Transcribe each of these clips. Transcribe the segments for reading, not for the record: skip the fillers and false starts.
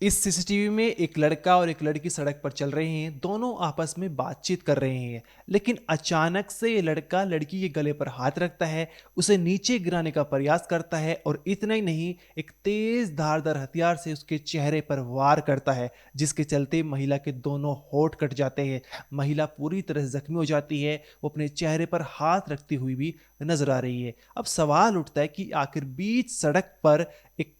इस सीसीटीवी में एक लड़का और एक लड़की सड़क पर चल रहे हैं। दोनों आपस में बातचीत कर रहे हैं, लेकिन अचानक से ये लड़का लड़की के गले पर हाथ रखता है, उसे नीचे गिराने का प्रयास करता है और इतना ही नहीं, एक तेज धारदार हथियार से उसके चेहरे पर वार करता है, जिसके चलते महिला के दोनों होंठ कट जाते हैं। महिला पूरी तरह से जख्मी हो जाती है, वो अपने चेहरे पर हाथ रखती हुई भी नजर आ रही है। अब सवाल उठता है कि आखिर बीच सड़क पर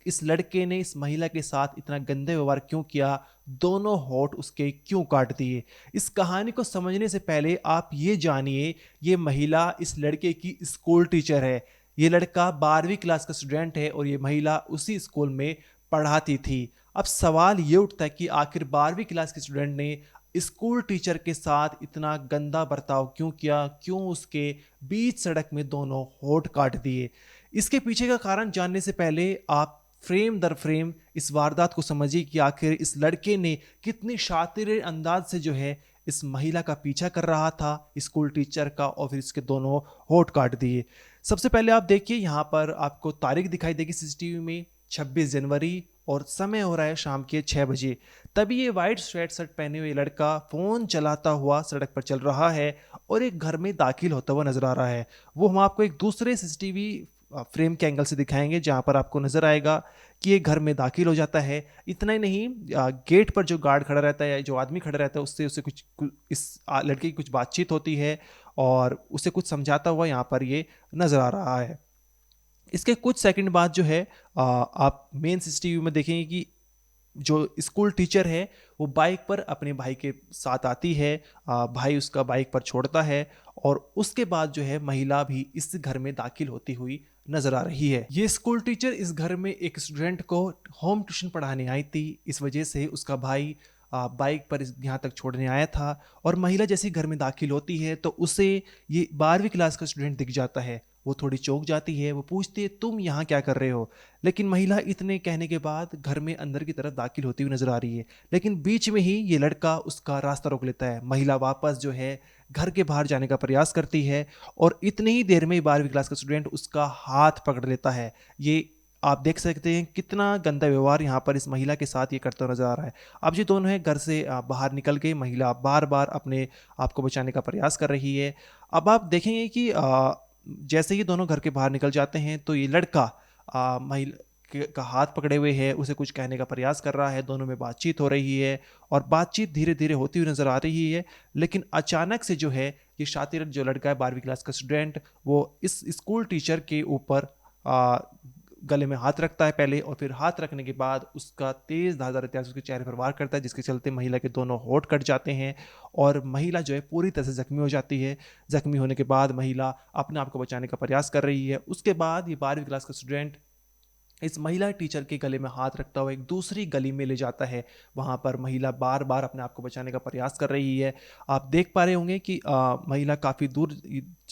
इस लड़के ने इस महिला के साथ इतना गंदे व्यवहार क्यों किया, दोनों होठ उसके क्यों काट दिए। इस कहानी को समझने से पहले आप ये जानिए, ये महिला इस लड़के की स्कूल टीचर है। ये लड़का 12वीं क्लास का स्टूडेंट है और ये महिला उसी स्कूल में पढ़ाती थी। अब सवाल ये उठता है कि आखिर 12वीं क्लास के स्टूडेंट ने स्कूल टीचर के साथ इतना गंदा बर्ताव क्यों किया, क्यों उसके बीच सड़क में दोनों होठ काट दिए। इसके पीछे का कारण जानने से पहले आप फ्रेम दर फ्रेम इस वारदात को समझिए कि आखिर इस लड़के ने कितनी शातिर अंदाज से जो है इस महिला का पीछा कर रहा था, स्कूल टीचर का, और फिर इसके दोनों होठ काट दिए। सबसे पहले आप देखिए, यहाँ पर आपको तारीख दिखाई देगी सीसीटीवी में, 26 जनवरी, और समय हो रहा है शाम के 6 बजे। तभी ये वाइट स्वेट शर्ट पहने हुए लड़का फोन चलाता हुआ सड़क पर चल रहा है और एक घर में दाखिल होता हुआ नजर आ रहा है। वो हम आपको एक दूसरे सीसीटीवी फ्रेम के एंगल से दिखाएंगे, जहां पर आपको नजर आएगा कि ये घर में दाखिल हो जाता है। इतना ही नहीं, गेट पर जो गार्ड खड़ा रहता है, जो आदमी खड़ा रहता है, उससे उसे इस लड़के की कुछ बातचीत होती है और उसे कुछ समझाता हुआ यहाँ पर ये नजर आ रहा है। इसके कुछ सेकंड बाद जो है, आप मेन सीसीटीवी में देखेंगे कि जो स्कूल टीचर है वो बाइक पर अपने भाई के साथ आती है। भाई उसका बाइक पर छोड़ता है और उसके बाद जो है महिला भी इस घर में दाखिल होती हुई नजर आ रही है। ये स्कूल टीचर इस घर में एक स्टूडेंट को होम ट्यूशन पढ़ाने आई थी, इस वजह से उसका भाई बाइक पर यहाँ तक छोड़ने आया था। और महिला जैसी घर में दाखिल होती है तो उसे ये 12वीं क्लास का स्टूडेंट दिख जाता है। वो थोड़ी चौंक जाती है, वो पूछती है तुम यहाँ क्या कर रहे हो। लेकिन महिला इतने कहने के बाद घर में अंदर की तरफ दाखिल होती हुई नजर आ रही है, लेकिन बीच में ही ये लड़का उसका रास्ता रोक लेता है। महिला वापस जो है घर के बाहर जाने का प्रयास करती है और इतनी ही देर में 12वीं क्लास का स्टूडेंट उसका हाथ पकड़ लेता है। ये आप देख सकते हैं कितना गंदा व्यवहार यहाँ पर इस महिला के साथ ये करता नजर आ रहा है। अब ये दोनों है घर से बाहर निकल के, महिला बार बार अपने आप को बचाने का प्रयास कर रही है। अब आप देखेंगे कि जैसे ही दोनों घर के बाहर निकल जाते हैं तो ये लड़का महिला का हाथ पकड़े हुए है, उसे कुछ कहने का प्रयास कर रहा है, दोनों में बातचीत हो रही है और बातचीत धीरे धीरे होती हुई नजर आ रही है। लेकिन अचानक से जो है ये शातिर जो लड़का है, 12वीं क्लास का स्टूडेंट, वो इस स्कूल टीचर के ऊपर गले में हाथ रखता है पहले, और फिर हाथ रखने के बाद उसका तेज धारदार हथियार से उसके चेहरे पर वार करता है, जिसके चलते महिला के दोनों होंठ कट जाते हैं और महिला जो है पूरी तरह से जख्मी हो जाती है। जख्मी होने के बाद महिला अपने आप को बचाने का प्रयास कर रही है। उसके बाद ये 12वीं क्लास का स्टूडेंट इस महिला टीचर के गले में हाथ रखता हुआ एक दूसरी गली में ले जाता है। वहां पर महिला बार बार अपने आप को बचाने का प्रयास कर रही है। आप देख पा रहे होंगे कि महिला काफ़ी दूर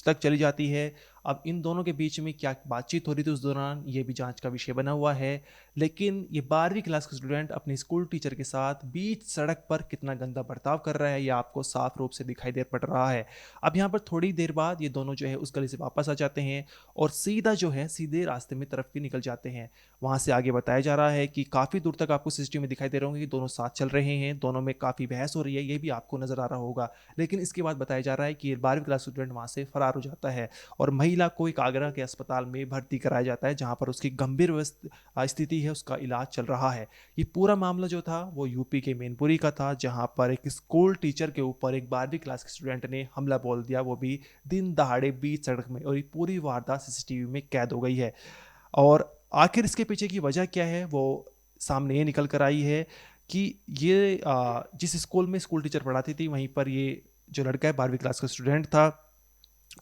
तक चली जाती है। अब इन दोनों के बीच में क्या बातचीत हो रही थी उस दौरान, ये भी जांच का विषय बना हुआ है। लेकिन ये 12वीं क्लास का स्टूडेंट अपने स्कूल टीचर के साथ बीच सड़क पर कितना गंदा बर्ताव कर रहा है, ये आपको साफ रूप से दिखाई दे पड़ रहा है। अब यहाँ पर थोड़ी देर बाद ये दोनों जो है उस गली से वापस आ जाते हैं और सीधा जो है सीधे रास्ते में तरफ की निकल जाते हैं। वहां से आगे बताया जा रहा है कि काफ़ी दूर तक आपको सीसीटीवी में दिखाई दे रहा होंगे कि दोनों साथ चल रहे हैं, दोनों में काफ़ी बहस हो रही है, ये भी आपको नजर आ रहा होगा। लेकिन इसके बाद बताया जा रहा है कि 12वीं क्लास स्टूडेंट वहां से फरार हो जाता है और महिला को एक आगरा के अस्पताल में भर्ती कराया जाता है, जहां पर उसकी गंभीर स्थिति है, उसका इलाज चल रहा है। ये पूरा मामला जो था वो यूपी के मैनपुरी का था, जहां पर एक स्कूल टीचर के ऊपर एक 12वीं क्लास के स्टूडेंट ने हमला बोल दिया, वो भी दिन दहाड़े बीच सड़क में, और ये पूरी वारदात सीसीटीवी में कैद हो गई है। और आखिर इसके पीछे की वजह क्या है वो सामने ये निकल कर आई है कि ये जिस स्कूल में स्कूल टीचर पढ़ाती थी, वहीं पर ये जो लड़का है 12वीं क्लास का स्टूडेंट था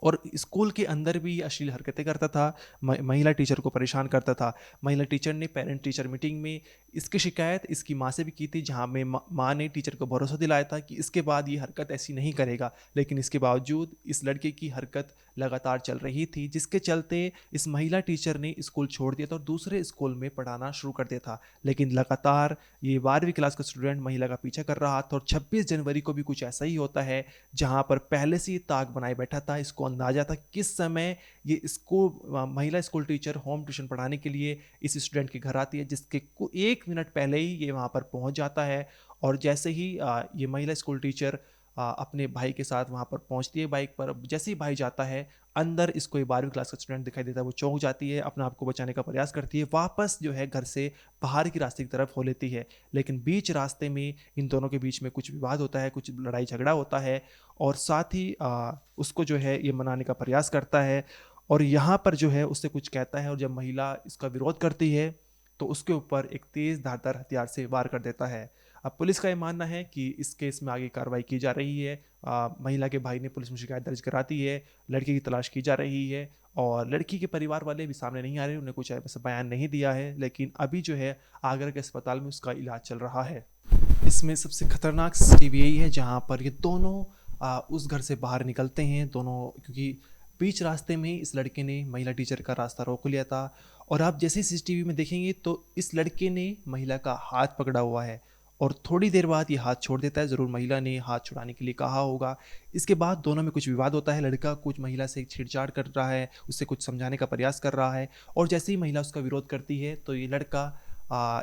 और स्कूल के अंदर भी अश्लील हरकतें करता था, महिला टीचर को परेशान करता था। महिला टीचर ने पेरेंट टीचर मीटिंग में इसकी शिकायत इसकी माँ से भी की थी, जहाँ में माँ ने टीचर को भरोसा दिलाया था कि इसके बाद ये हरकत ऐसी नहीं करेगा। लेकिन इसके बावजूद इस लड़के की हरकत लगातार चल रही थी, जिसके चलते इस महिला टीचर ने स्कूल छोड़ दिया था और दूसरे स्कूल में पढ़ाना शुरू कर दिया था। लेकिन लगातार ये 12वीं क्लास का स्टूडेंट महिला का पीछा कर रहा था और 26 जनवरी को भी कुछ ऐसा ही होता है, जहाँ पर पहले से ही ताक बनाए बैठा था, इसको उसको अंदाज़ा था किस समय ये महिला स्कूल टीचर होम ट्यूशन पढ़ाने के लिए इस स्टूडेंट के घर आती है, जिसके 1 मिनट पहले ही ये वहाँ पर पहुँच जाता है। और जैसे ही ये महिला स्कूल टीचर अपने भाई के साथ वहाँ पर पहुँचती है बाइक पर। अब जैसे ही भाई जाता है, अंदर इसको एक 12वीं क्लास का स्टूडेंट दिखाई देता है, वो चौंक जाती है, अपने आप को बचाने का प्रयास करती है, वापस जो है घर से बाहर की रास्ते की तरफ हो लेती है। लेकिन बीच रास्ते में इन दोनों के बीच में कुछ विवाद होता है, कुछ लड़ाई झगड़ा होता है, और साथ ही उसको जो है ये मनाने का प्रयास करता है, और यहाँ पर जो है उससे कुछ कहता है, और जब महिला इसका विरोध करती है तो उसके ऊपर एक तेज़ धारदार हथियार से वार कर देता है। अब पुलिस का ये मानना है कि इस केस में आगे कार्रवाई की जा रही है। महिला के भाई ने पुलिस में शिकायत दर्ज करा दी है, लड़की की तलाश की जा रही है, और लड़की के परिवार वाले भी सामने नहीं आ रहे, उन्हें कुछ ऐसा बयान नहीं दिया है, लेकिन अभी जो है आगरा के अस्पताल में उसका इलाज चल रहा है। इसमें सबसे खतरनाक सीन यही है जहाँ पर ये दोनों उस घर से बाहर निकलते हैं दोनों, क्योंकि बीच रास्ते में इस लड़के ने महिला टीचर का रास्ता रोक लिया था। और आप जैसे सीसीटीवी में देखेंगे तो इस लड़के ने महिला का हाथ पकड़ा हुआ है, और थोड़ी देर बाद ये हाथ छोड़ देता है। ज़रूर महिला ने हाथ छुड़ाने के लिए कहा होगा। इसके बाद दोनों में कुछ विवाद होता है, लड़का कुछ महिला से छेड़छाड़ कर रहा है, उससे कुछ समझाने का प्रयास कर रहा है, और जैसे ही महिला उसका विरोध करती है तो ये लड़का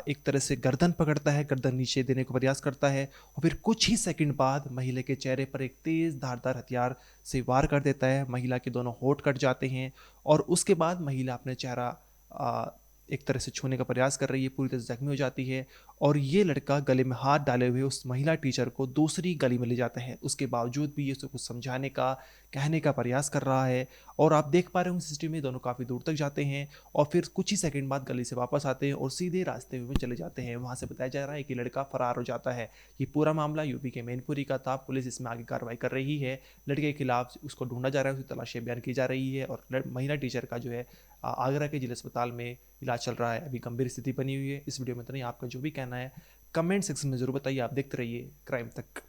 एक तरह से गर्दन पकड़ता है, गर्दन नीचे देने का प्रयास करता है, और फिर कुछ ही सेकंड बाद महिला के चेहरे पर एक तेज़ धारदार हथियार से वार कर देता है। महिला के दोनों होंठ कट जाते हैं, और उसके बाद महिला अपने चेहरा एक तरह से छूने का प्रयास कर रही है, पूरी तरह से जख्मी हो जाती है, और ये लड़का गले में हाथ डाले हुए उस महिला टीचर को दूसरी गली में ले जाता है। उसके बावजूद भी ये उसको कुछ समझाने का, कहने का प्रयास कर रहा है, और आप देख पा रहे होंगे सीसीटीवी में दोनों काफ़ी दूर तक जाते हैं, और फिर कुछ ही सेकंड बाद गली से वापस आते हैं और सीधे रास्ते में चले जाते हैं। वहाँ से बताया जा रहा है कि लड़का फरार हो जाता है। ये पूरा मामला यूपी के मैनपुरी का था। पुलिस इसमें आगे कार्रवाई कर रही है। लड़के के खिलाफ उसको ढूंढा जा रहा है, उसकी तलाशी अभियान की जा रही है, और महिला टीचर का जो है आगरा के जिला अस्पताल में इलाज चल रहा है। अभी गंभीर स्थिति बनी हुई है। इस वीडियो में इतना ही। आपका जो भी कहना है कमेंट सेक्शन में ज़रूर बताइए। आप देखते रहिए क्राइम तक।